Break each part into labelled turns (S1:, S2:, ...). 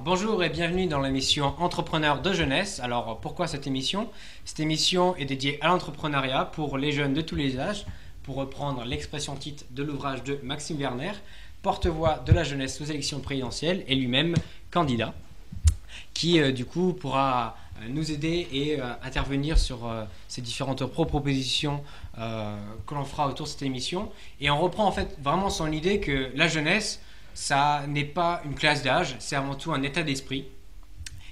S1: Bonjour et bienvenue dans l'émission Entrepreneurs de jeunesse. Alors pourquoi cette émission? Cette émission est dédiée à l'entrepreneuriat pour les jeunes de tous les âges, pour reprendre l'expression titre de l'ouvrage de Maxime Werner, porte-voix de la jeunesse aux élections présidentielles et lui-même candidat, qui du coup pourra nous aider et intervenir sur ces différentes propositions que l'on fera autour de cette émission. Et on reprend en fait vraiment son idée que la jeunesse, ça n'est pas une classe d'âge, c'est avant tout un état d'esprit.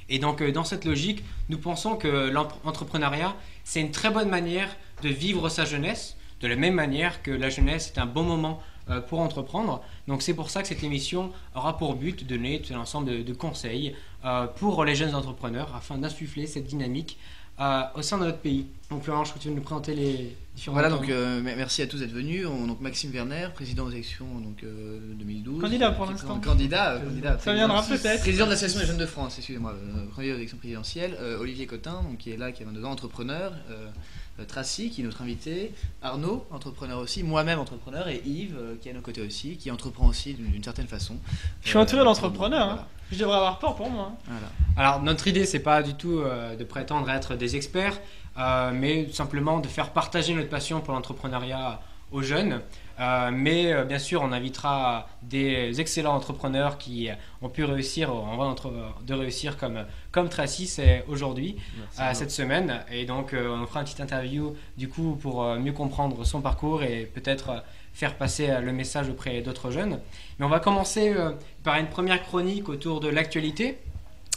S1: Et donc dans cette logique, nous pensons que l'entrepreneuriat, c'est une très bonne manière de vivre sa jeunesse, de la même manière que la jeunesse est un bon moment pour entreprendre. Donc c'est pour ça que cette émission aura pour but de donner tout un ensemble de conseils pour les jeunes entrepreneurs afin d'insuffler cette dynamique au sein de notre pays. Donc Florent, je crois que tu veux nous présenter les différents...
S2: Voilà, donc merci à tous d'être venus. Donc Maxime Werner, président aux élections 2012.
S3: Candidat pour l'instant.
S2: Candidat.
S3: Ça viendra peut-être.
S2: Président de l'Association des jeunes de France, excusez-moi, candidat aux élections présidentielles. Olivier Cotin, donc, qui est là, qui a 22 ans, entrepreneur. Tracy, qui est notre invité. Arnaud, entrepreneur aussi. Moi-même, entrepreneur. Et Yves, qui est à nos côtés aussi, qui entreprend aussi d'une certaine façon.
S3: Je suis entouré d'entrepreneurs.
S2: Voilà.
S3: Je devrais avoir peur pour moi.
S2: Voilà.
S1: Alors notre idée, c'est pas du tout de prétendre être des experts, mais simplement de faire partager notre passion pour l'entrepreneuriat aux jeunes. Mais bien sûr, on invitera des excellents entrepreneurs qui ont pu réussir, de réussir comme Tracy c'est aujourd'hui, cette semaine. Et donc, on fera une petite interview du coup pour mieux comprendre son parcours et peut-être faire passer le message auprès d'autres jeunes. Mais on va commencer par une première chronique autour de l'actualité.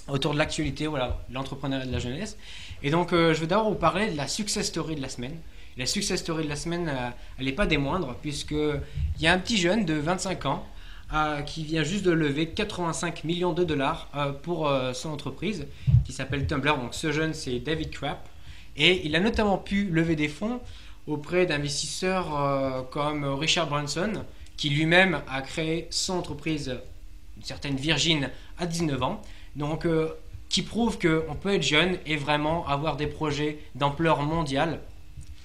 S1: Voilà, l'entrepreneuriat de la jeunesse. Et donc, je veux d'abord vous parler de la success story de la semaine. La success story de la semaine, elle n'est pas des moindres, puisqu'il y a un petit jeune de 25 ans qui vient juste de lever 85 millions de dollars pour son entreprise, qui s'appelle Tumblr. Donc ce jeune, c'est David Krapp. Et il a notamment pu lever des fonds auprès d'investisseurs comme Richard Branson, qui lui-même a créé son entreprise, une certaine Virgin, à 19 ans. Donc, qui prouve qu'on peut être jeune et vraiment avoir des projets d'ampleur mondiale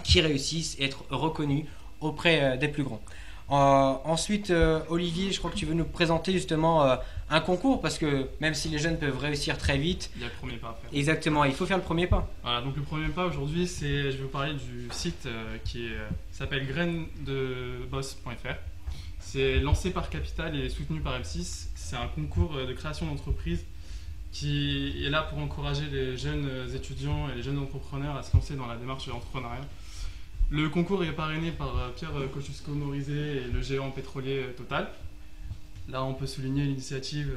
S1: qui réussissent et être reconnus auprès des plus grands. Ensuite, Olivier, je crois que tu veux nous présenter justement un concours, parce que même si les jeunes peuvent réussir très vite,
S4: il y a le premier pas à faire.
S1: Exactement, il faut faire le premier pas.
S4: Voilà, donc le premier pas aujourd'hui, je vais vous parler du site qui s'appelle grainedeboss.fr. C'est lancé par Capital et soutenu par M6. C'est un concours de création d'entreprise qui est là pour encourager les jeunes étudiants et les jeunes entrepreneurs à se lancer dans la démarche de l'entrepreneuriat. Le concours est parrainé par Pierre Kosciusko-Morizet et le géant pétrolier Total. Là, on peut souligner l'initiative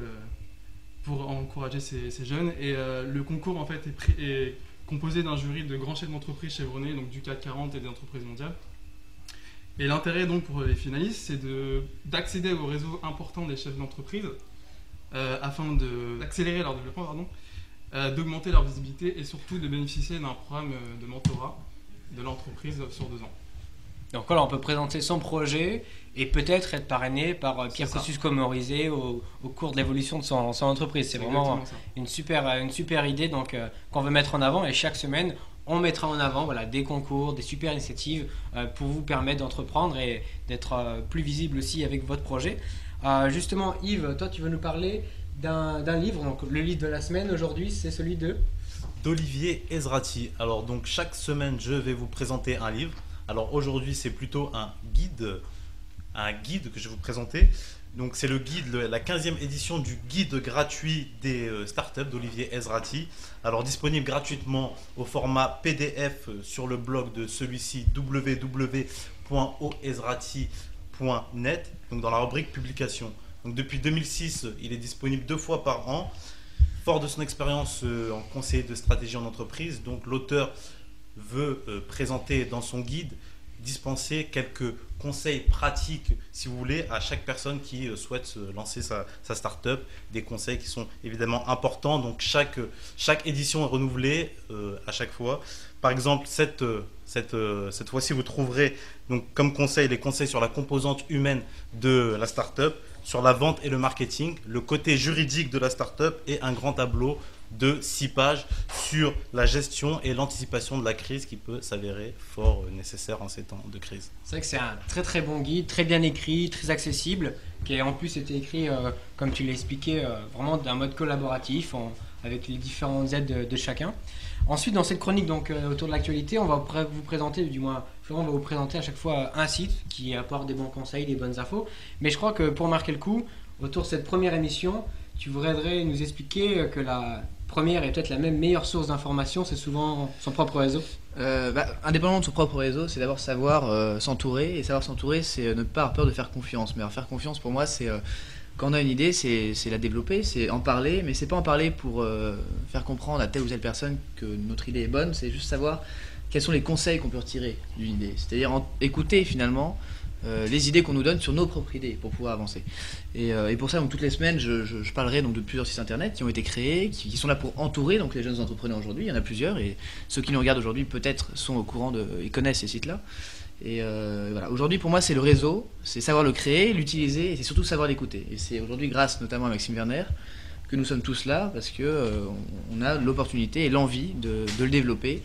S4: pour encourager ces jeunes. Et le concours en fait est composé d'un jury de grands chefs d'entreprise chevronnés, donc du CAC 40 et des entreprises mondiales. Et l'intérêt donc pour les finalistes, c'est d'accéder au réseau important des chefs d'entreprise afin d'accélérer leur développement, d'augmenter leur visibilité et surtout de bénéficier d'un programme de mentorat de l'entreprise sur 2 ans.
S1: Donc voilà, on peut présenter son projet et peut-être être parrainé par Pierre Kosciusko-Morizet au cours de l'évolution de son entreprise. C'est vraiment une super idée donc, qu'on veut mettre en avant, et chaque semaine, on mettra en avant des concours, des super initiatives pour vous permettre d'entreprendre et d'être plus visible aussi avec votre projet. Justement, Yves, toi, tu veux nous parler d'un livre. Donc, le livre de la semaine aujourd'hui, c'est celui
S5: d'Olivier Ezrati. Alors donc chaque semaine je vais vous présenter un livre. Alors aujourd'hui c'est plutôt un guide que je vais vous présenter. Donc c'est le guide, la 15e édition du guide gratuit des startups d'Olivier Ezrati. Alors disponible gratuitement au format PDF sur le blog de celui-ci, www.oezrati.net, donc dans la rubrique publication. Donc depuis 2006, il est disponible 2 fois par an. Fort de son expérience en conseiller de stratégie en entreprise, donc l'auteur veut présenter dans son guide, dispenser quelques conseils pratiques, si vous voulez, à chaque personne qui souhaite lancer sa start-up. Des conseils qui sont évidemment importants, donc chaque édition est renouvelée à chaque fois. Par exemple, cette fois-ci, vous trouverez donc, comme conseil les conseils sur la composante humaine de la start-up, sur la vente et le marketing, le côté juridique de la start-up et un grand tableau de 6 pages sur la gestion et l'anticipation de la crise qui peut s'avérer fort nécessaire en ces temps de crise.
S1: C'est vrai que c'est un très très bon guide, très bien écrit, très accessible, qui a en plus été écrit, comme tu l'as expliqué, vraiment d'un mode collaboratif, avec les différentes aides de chacun. Ensuite, dans cette chronique donc, autour de l'actualité, on va vous présenter, du moins Florent va vous présenter à chaque fois un site qui apporte des bons conseils, des bonnes infos. Mais je crois que pour marquer le coup, autour de cette première émission, tu voudrais nous expliquer que la première et peut-être la même meilleure source d'information, c'est souvent son propre réseau.
S2: Indépendamment de son propre réseau, c'est d'abord savoir s'entourer. Et savoir s'entourer, c'est ne pas avoir peur de faire confiance. Mais alors, faire confiance, pour moi, c'est quand on a une idée, c'est la développer, c'est en parler. Mais c'est pas en parler pour faire comprendre à telle ou telle personne que notre idée est bonne. C'est juste savoir quels sont les conseils qu'on peut retirer d'une idée. C'est-à-dire écouter finalement les idées qu'on nous donne sur nos propres idées pour pouvoir avancer. Et pour ça, donc, toutes les semaines, je parlerai donc, de plusieurs sites internet qui ont été créés, qui sont là pour entourer donc, les jeunes entrepreneurs aujourd'hui. Il y en a plusieurs et ceux qui nous regardent aujourd'hui peut-être sont au courant, ils connaissent ces sites-là. Et voilà. Aujourd'hui, pour moi, c'est le réseau, c'est savoir le créer, l'utiliser et c'est surtout savoir l'écouter. Et c'est aujourd'hui grâce notamment à Maxime Werner que nous sommes tous là parce qu'on a l'opportunité et l'envie de le développer.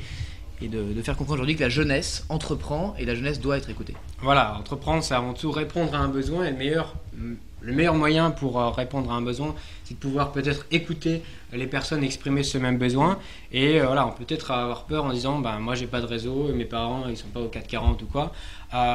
S2: Et de faire comprendre aujourd'hui que la jeunesse entreprend et la jeunesse doit être écoutée.
S1: Voilà, entreprendre, c'est avant tout répondre à un besoin et le meilleur moyen pour répondre à un besoin, c'est de pouvoir peut-être écouter les personnes exprimer ce même besoin. Et voilà, on peut peut-être avoir peur en disant moi j'ai pas de réseau, mes parents ils sont pas au 440 ou quoi.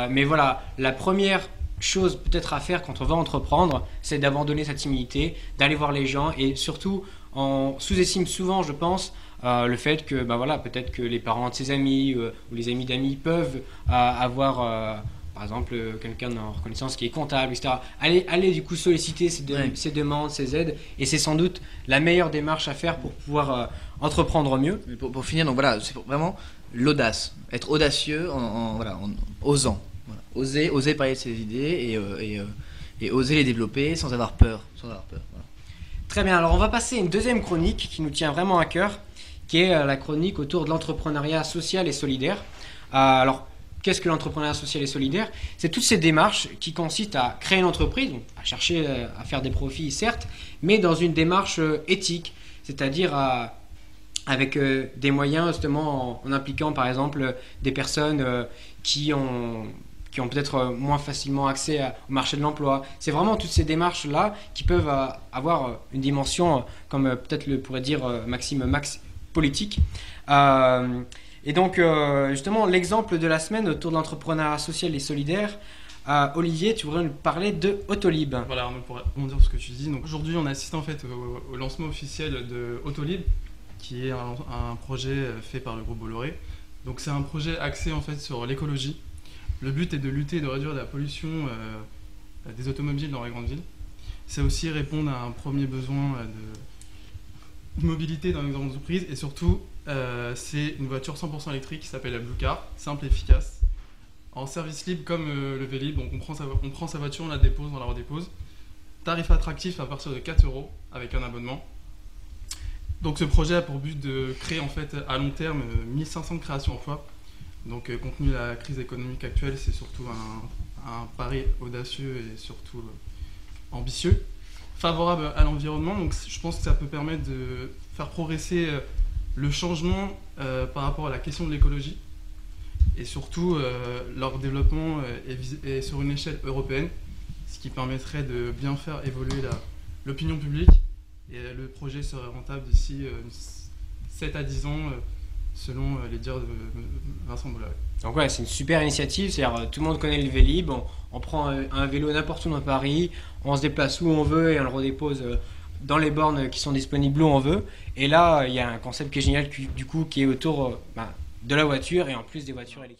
S1: Mais voilà, la première chose peut-être à faire quand on va entreprendre, c'est d'abandonner sa timidité, d'aller voir les gens et surtout on sous-estime souvent, je pense, le fait que voilà, peut-être que les parents de ses amis ou les amis d'amis peuvent avoir par exemple quelqu'un en reconnaissance qui est comptable, etc. Allez du coup solliciter ces demandes, ces aides et c'est sans doute la meilleure démarche à faire pour pouvoir entreprendre mieux.
S2: Mais pour finir, donc voilà, c'est vraiment l'audace, être audacieux en osant. Voilà. Oser parler de ses idées et oser les développer sans avoir peur. Voilà.
S1: Très bien, alors on va passer à une deuxième chronique qui nous tient vraiment à cœur, qui est la chronique autour de l'entrepreneuriat social et solidaire. Alors, qu'est-ce que l'entrepreneuriat social et solidaire? C'est toutes ces démarches qui consistent à créer une entreprise, donc à chercher à faire des profits, certes, mais dans une démarche éthique, c'est-à-dire avec des moyens justement en impliquant par exemple des personnes qui ont peut-être moins facilement accès au marché de l'emploi. C'est vraiment toutes ces démarches-là qui peuvent avoir une dimension, comme peut-être le pourrait dire Maxime, politique. Et donc, justement, l'exemple de la semaine autour de l'entrepreneuriat social et solidaire, Olivier, tu voudrais nous parler de Autolib.
S4: Voilà, Arnaud, pour rebondir sur ce que tu dis. Donc, aujourd'hui, on assiste en fait au lancement officiel de Autolib, qui est un projet fait par le groupe Bolloré. Donc, c'est un projet axé en fait sur l'écologie. Le but est de lutter et de réduire la pollution des automobiles dans les grandes villes. C'est aussi répondre à un premier besoin de mobilité dans les grandes entreprises et surtout, c'est une voiture 100% électrique qui s'appelle la Blue Car, simple et efficace. En service libre comme le Vélib, donc on prend sa voiture, on la dépose, on la redépose. Tarif attractif à partir de 4 € avec un abonnement. Donc ce projet a pour but de créer en fait à long terme 1500 créations d'emplois. Donc compte tenu de la crise économique actuelle, c'est surtout un pari audacieux et surtout ambitieux. Favorable à l'environnement, donc je pense que ça peut permettre de faire progresser le changement par rapport à la question de l'écologie. Et surtout, leur développement est sur une échelle européenne, ce qui permettrait de bien faire évoluer l'opinion publique. Et le projet serait rentable d'ici 7 à 10 ans, selon les dires de Vincent Bolloré.
S1: Donc ouais, c'est une super initiative, c'est-à-dire tout le monde connaît le Vélib, on prend un vélo n'importe où dans Paris, on se déplace où on veut et on le redépose dans les bornes qui sont disponibles où on veut. Et là, il y a un concept qui est génial du coup, qui est autour de la voiture et en plus des voitures électriques.